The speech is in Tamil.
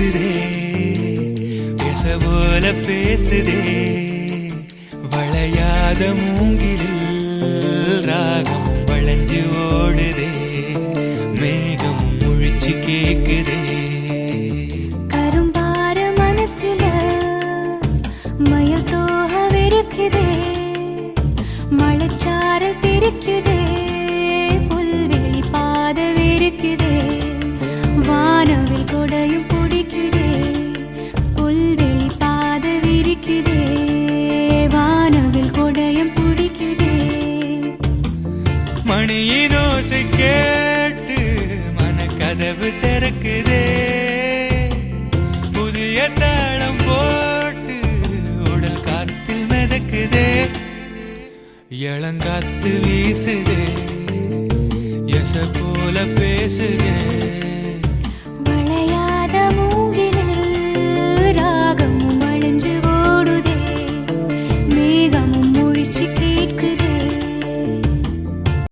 வீசுதே பேச போல பேசுதே வளையாத மூங்கிலில் ராகம் வளைஞ்சு ஓடுதே மேகம் முழிச்சு கேக்குதே கரும்பார மனசுல மயில் தோக விரிக்குதே மழைச்சாரல் தெரிக்குதே புல்வெளி பாத விரிக்குதே வானவில் கொடையும் பிடிக்குதே புல்வெளி பாத விரிக்குதே வானவில் கொடையும் பிடிக்குதே மணியின் ஓசை கேட்டு மனக்கதவு திறக்குதே புதிய தாளம் போட்டு உடல் காத்தில் மிதக்குதே இளங்காத்து வீசுதே எச போல பேசுதே